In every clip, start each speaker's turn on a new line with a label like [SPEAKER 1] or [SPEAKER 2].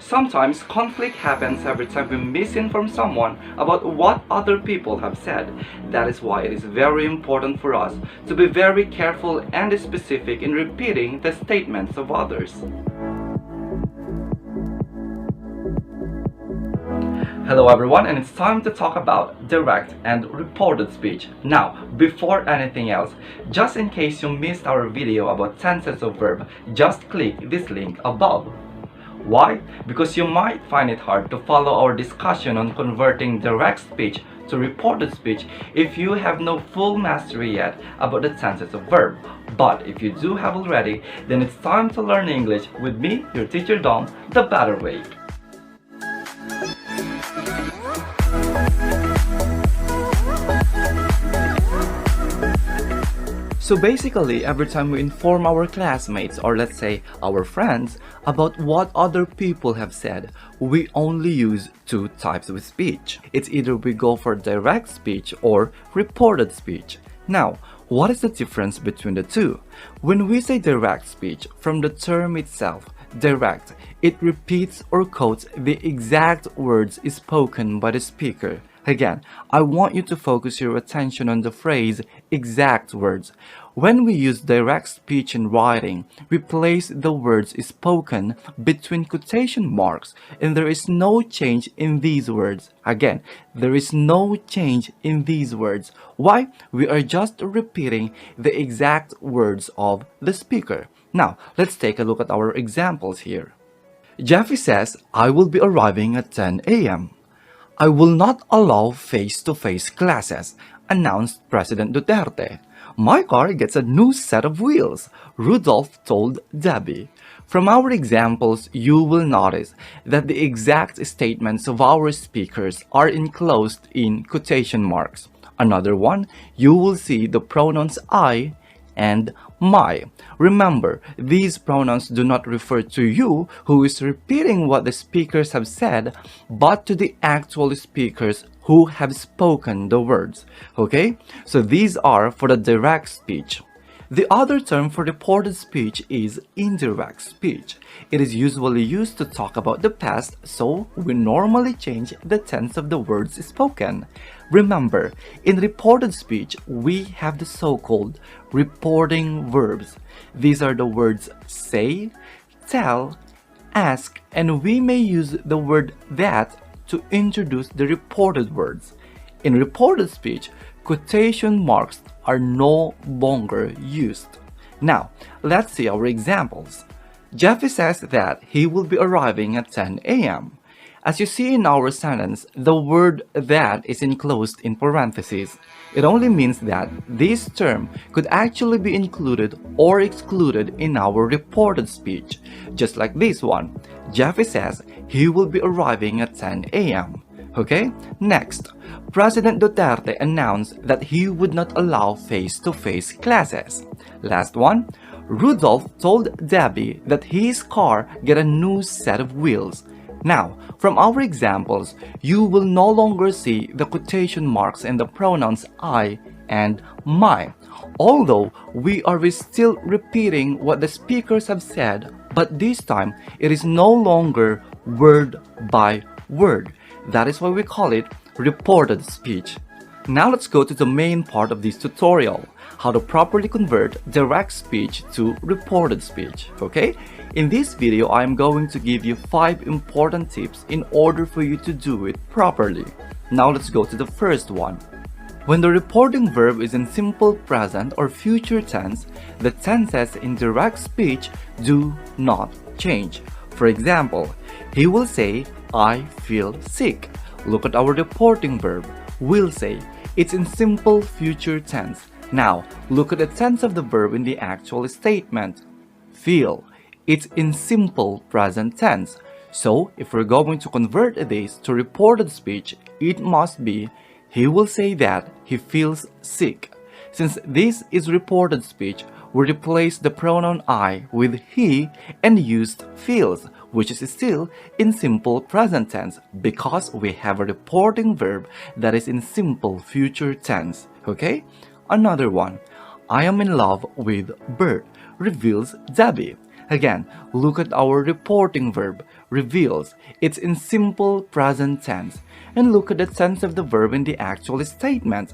[SPEAKER 1] Sometimes conflict happens every time we misinform someone about what other people have said. That is why it is very important for us to be very careful and specific in repeating the statements of others. Hello everyone, and it's time to talk about direct and reported speech. Now, before anything else, just in case you missed our video about tenses of verb, just click this link above. Why? Because you might find it hard to follow our discussion on converting direct speech to reported speech if you have no full mastery yet about the tenses of verb. But if you do have already, then it's time to learn English with me, your teacher Dom, the better way. So basically, every time we inform our classmates, or let's say our friends, about what other people have said, we only use two types of speech. It's either we go for direct speech or reported speech. Now, what is the difference between the two? When we say direct speech, from the term itself, direct, it repeats or quotes the exact words spoken by the speaker. Again, I want you to focus your attention on the phrase exact words. When we use direct speech in writing, we place the words spoken between quotation marks, and there is no change in these words. Again, there is no change in these words. Why? We are just repeating the exact words of the speaker. Now, let's take a look at our examples here. Jeffy says, "I will be arriving at 10 a.m. I will not allow face-to-face classes," announced President Duterte. "My car gets a new set of wheels," Rudolph told Debbie. From our examples, you will notice that the exact statements of our speakers are enclosed in quotation marks. Another one, you will see the pronouns I and my. Remember, these pronouns do not refer to you who is repeating what the speakers have said, but to the actual speakers who have spoken the words. Okay? So these are for the direct speech. The other term for reported speech is indirect speech. It is usually used to talk about the past, so we normally change the tense of the words spoken. Remember, in reported speech, we have the so-called reporting verbs. These are the words say, tell, ask, and we may use the word that to introduce the reported words. In reported speech, quotation marks are no longer used. Now, let's see our examples. Jeffy says that he will be arriving at 10 a.m. As you see in our sentence, the word that is enclosed in parentheses. It only means that this term could actually be included or excluded in our reported speech. Just like this one, Jeffy says he will be arriving at 10 a.m. Okay? Next, President Duterte announced that he would not allow face-to-face classes. Last one, Rudolph told Debbie that his car get a new set of wheels. Now, from our examples, you will no longer see the quotation marks and the pronouns I and my. Although we are still repeating what the speakers have said, but this time it is no longer word by word. That is why we call it reported speech. Now let's go to the main part of this tutorial, how to properly convert direct speech to reported speech, okay? In this video, I am going to give you 5 important tips in order for you to do it properly. Now let's go to the first one. When the reporting verb is in simple present or future tense, the tenses in direct speech do not change. For example, he will say, "I feel sick." Look at our reporting verb, will say. It's in simple future tense. Now, look at the tense of the verb in the actual statement. Feel. It's in simple present tense. So, if we're going to convert this to reported speech, it must be, he will say that he feels sick. Since this is reported speech, we replace the pronoun I with he and used feels, which is still in simple present tense because we have a reporting verb that is in simple future tense. Okay? Another one. I am in love with Bert, reveals Debbie. Again, look at our reporting verb, reveals. It's in simple present tense. And look at the tense of the verb in the actual statement.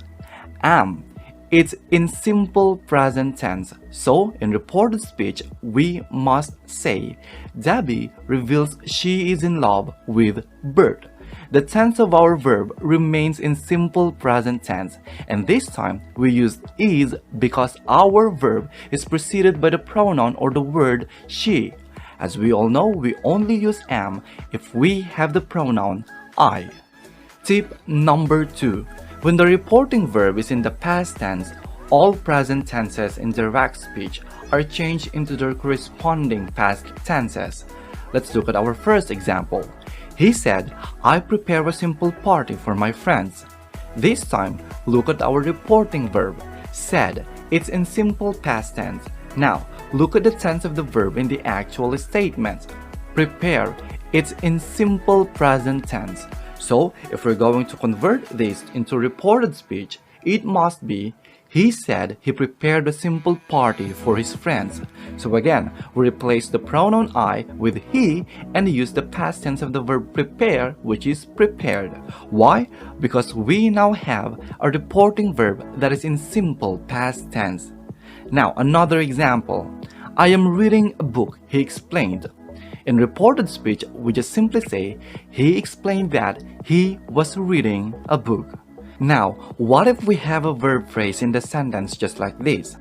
[SPEAKER 1] Am. It's in simple present tense. So, in reported speech, we must say, Debbie reveals she is in love with Bert. The tense of our verb remains in simple present tense, and this time we use is because our verb is preceded by the pronoun or the word she. As we all know, we only use am if we have the pronoun I. Tip number 2. When the reporting verb is in the past tense, all present tenses in direct speech are changed into their corresponding past tenses. Let's look at our first example. He said, I prepare a simple party for my friends. This time, look at our reporting verb, said. It's in simple past tense. Now, look at the tense of the verb in the actual statement. Prepare. It's in simple present tense. So, if we're going to convert this into reported speech, it must be, he said he prepared a simple party for his friends. So again, we replace the pronoun I with he and use the past tense of the verb prepare, which is prepared. Why? Because we now have a reporting verb that is in simple past tense. Now, another example. I am reading a book, he explained. In reported speech, we just simply say, he explained that he was reading a book. Now, what if we have a verb phrase in the sentence just like this?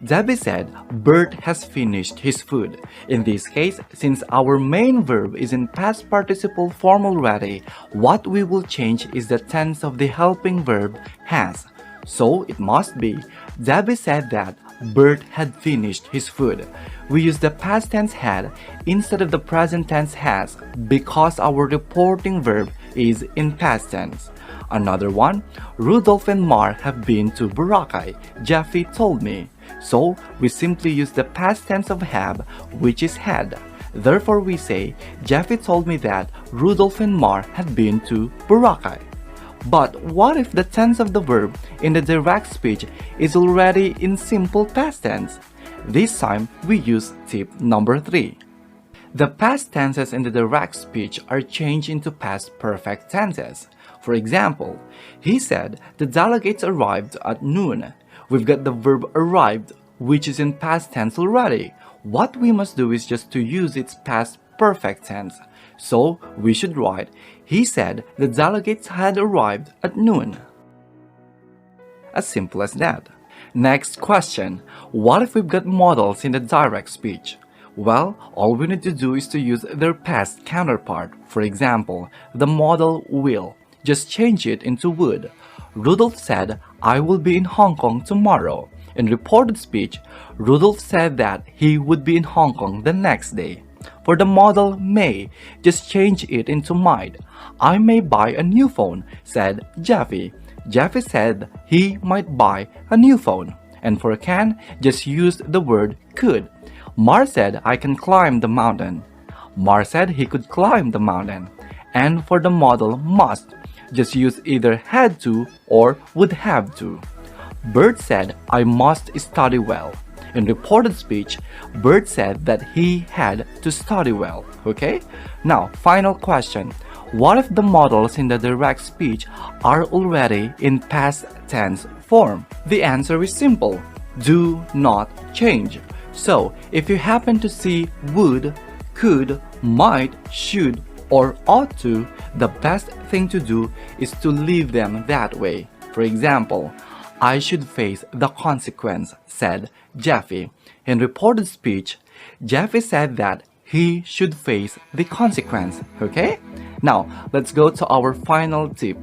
[SPEAKER 1] Debbie said, Bert has finished his food. In this case, since our main verb is in past participle form already, what we will change is the tense of the helping verb has. So it must be, Debbie said that Bert had finished his food. We use the past tense had instead of the present tense has because our reporting verb is in past tense. Another one, Rudolph and Mar have been to Boracay, Jeffy told me. So we simply use the past tense of have, which is had. Therefore we say, Jeffy told me that Rudolph and Mar had been to Boracay. But what if the tense of the verb in the direct speech is already in simple past tense? This time we use tip number 3. The past tenses in the direct speech are changed into past perfect tenses. For example, he said the delegates arrived at noon. We've got the verb arrived, which is in past tense already. What we must do is just to use its past perfect tense. So we should write, he said the delegates had arrived at noon. As simple as that. Next question, what if we've got modals in the direct speech? Well, all we need to do is to use their past counterpart. For example, the modal will. Just change it into would. Rudolph said, I will be in Hong Kong tomorrow. In reported speech, Rudolph said that he would be in Hong Kong the next day. For the modal may, just change it into might. I may buy a new phone, said Jeffy. Jeffy said he might buy a new phone. And for can, just use the word could. Mar said I can climb the mountain. Mar said he could climb the mountain. And for the modal must, just use either had to or would have to. Bert said, I must study well. In reported speech, Bert said that he had to study well. Okay? Now, final question. What if the modals in the direct speech are already in past tense form? The answer is simple. Do not change. So, if you happen to see would, could, might, should, or ought to, the best thing to do is to leave them that way. For example, I should face the consequence, said Jeffy. In reported speech, Jeffy said that he should face the consequence, okay? Now, let's go to our final tip.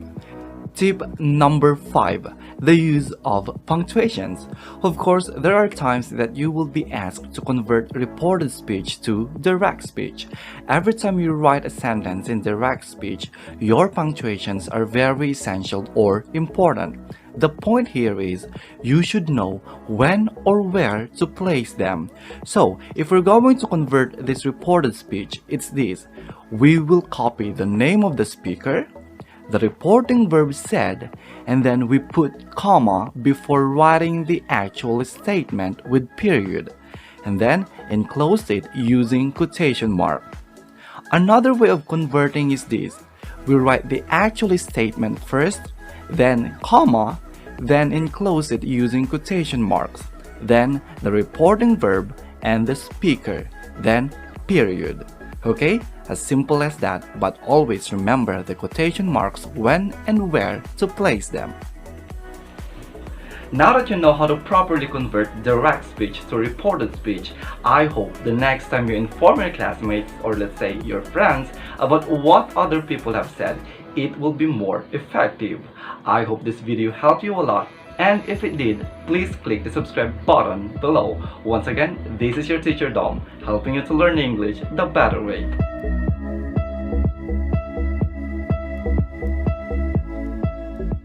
[SPEAKER 1] Tip number 5. The use of punctuations. Of course, there are times that you will be asked to convert reported speech to direct speech. Every time you write a sentence in direct speech, your punctuations are very essential or important. The point here is, you should know when or where to place them. So, if we're going to convert this reported speech, it's this. We will copy the name of the speaker, the reporting verb said, and then we put comma before writing the actual statement with period. and then enclose it using quotation mark. Another way of converting is this. We write the actual statement first, then comma, then enclose it using quotation marks, then the reporting verb and the speaker, then period. Okay? As simple as that, but always remember the quotation marks when and where to place them. Now that you know how to properly convert direct speech to reported speech, I hope the next time you inform your classmates or let's say your friends about what other people have said, it will be more effective. I hope this video helped you a lot, and if it did, please click the subscribe button below. Once again, this is your teacher Dom, helping you to learn English the better way.